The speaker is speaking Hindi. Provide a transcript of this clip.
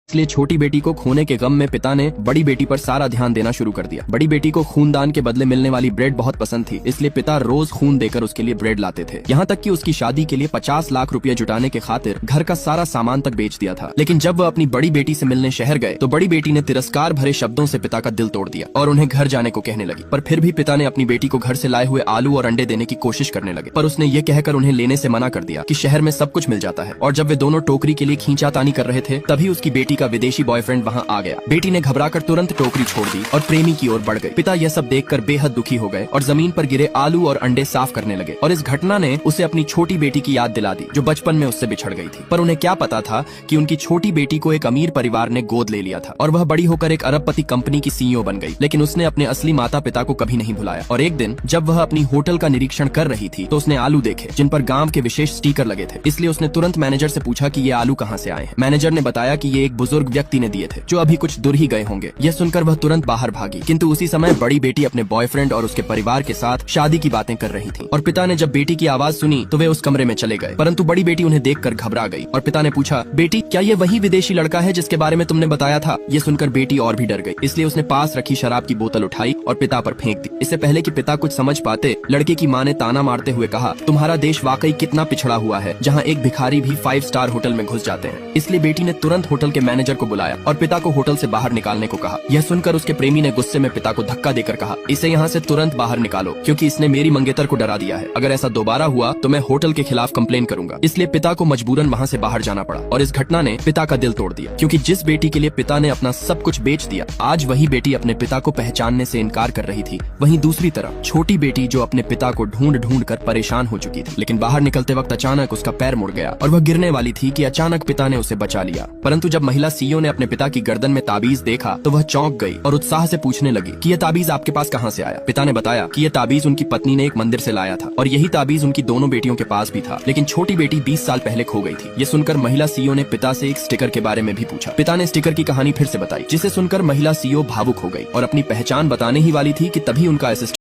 इसलिए छोटी बेटी को खोने के गम में पिता ने बड़ी बेटी पर सारा ध्यान देना शुरू कर दिया। बड़ी बेटी को खूनदान के बदले मिलने वाली ब्रेड बहुत पसंद थी, इसलिए पिता रोज खून देकर उसके लिए ब्रेड लाते थे। यहाँ तक कि उसकी शादी के लिए 50 लाख रुपया जुटाने के खातिर घर का सारा सामान तक बेच दिया था। लेकिन जब वह अपनी बड़ी बेटी से मिलने शहर गए तो बड़ी बेटी ने तिरस्कार भरे शब्दों से पिता का दिल तोड़ दिया और उन्हें घर जाने को कहने लगी। पर फिर भी पिता ने अपनी बेटी को घर से लाए हुए आलू और अंडे देने की कोशिश करने लगे, पर उसने ये कहकर उन्हें लेने से मना कर दिया कि शहर में सब कुछ मिल जाता है। और जब वे दोनों टोकरी के लिए खींचातानी कर रहे थे तभी उसकी बेटी का विदेशी बॉयफ्रेंड वहां आ गया। बेटी ने घबराकर तुरंत टोकरी छोड़ दी और प्रेमी की ओर बढ़ गई। पिता यह सब देखकर बेहद दुखी हो गए और जमीन पर गिरे आलू और अंडे साफ करने लगे। और इस घटना ने उसे अपनी छोटी बेटी की याद दिला दी जो बचपन में उससे बिछड़ गई थी। पर उन्हें क्या पता था कि उनकी छोटी बेटी को एक अमीर परिवार ने गोद ले लिया था और वह बड़ी होकर एक अरबपति कंपनी की सीईओ बन गई। लेकिन उसने अपने असली माता पिता को कभी नहीं भुलाया। और एक दिन जब वह अपनी होटल का निरीक्षण कर रही थी तो उसने आलू देखे जिन पर गांव के विशेष स्टिकर लगे थे। इसलिए उसने तुरंत मैनेजर से पूछा कि ये आलू कहाँ से आए हैं। मैनेजर ने बताया कि ये एक बुजुर्ग व्यक्ति ने दिए थे जो अभी कुछ दूर ही गए होंगे। यह सुनकर वह तुरंत बाहर भागी, किंतु उसी समय बड़ी बेटी अपने बॉयफ्रेंड और उसके परिवार के साथ शादी की बातें कर रही थी। और पिता ने जब बेटी की आवाज सुनी तो वे उस कमरे में चले गए, परंतु बड़ी बेटी उन्हें देखकर घबरा गई। और पिता ने पूछा, बेटी क्या ये वही विदेशी लड़का है जिसके बारे में तुमने बताया था? ये सुनकर बेटी और भी डर गई, इसलिए उसने पास रखी शराब की बोतल उठाई और पिता पर फेंक दी। इससे पहले कि पिता कुछ समझ पाते, लड़के की माँ ने ताना मारते हुए कहा, तुम्हारा देश वाकई कितना पिछड़ा हुआ है जहाँ एक भिखारी भी 5 स्टार होटल में घुस जाते हैं। इसलिए बेटी ने तुरंत होटल के मैनेजर को बुलाया और पिता को होटल से बाहर निकालने को कहा। यह सुनकर उसके प्रेमी ने गुस्से में पिता को धक्का देकर कहा, इसे यहाँ से तुरंत बाहर निकालो क्योंकि इसने मेरी मंगेतर को डरा दिया है। अगर ऐसा दोबारा हुआ तो मैं होटल के खिलाफ कंप्लेन करूंगा। इसलिए पिता को मजबूरन वहाँ से बाहर जाना पड़ा। और इस घटना ने पिता का दिल तोड़ दिया क्योंकि जिस बेटी के लिए पिता ने अपना सब कुछ बेच दिया, आज वही बेटी अपने पिता को पहचानने से इनकार कर रही थी। वहीं दूसरी तरफ छोटी बेटी जो अपने पिता को ढूंढ ढूंढ कर परेशान हो चुकी थी, लेकिन बाहर निकलते वक्त अचानक उसका पैर मुड़ गया और वह गिरने वाली थी कि अचानक पिता ने उसे बचा लिया। परंतु जब महिला सीईओ ने अपने पिता की गर्दन में ताबीज देखा तो वह चौंक गई और उत्साह से पूछने लगी कि यह ताबीज आपके पास कहाँ से आया? पिता ने बताया कि यह ताबीज उनकी पत्नी ने एक मंदिर से लाया था और यही ताबीज उनकी दोनों बेटियों के पास भी था, लेकिन छोटी बेटी 20 साल पहले खो गई थी। ये सुनकर महिला सीईओ ने पिता से एक स्टिकर के बारे में भी पूछा। पिता ने स्टिकर की कहानी फिर से बताई, जिसे सुनकर महिला सीईओ भावुक हो गई और अपनी पहचान बताने ही वाली थी कि तभी उनका असिस्टेंट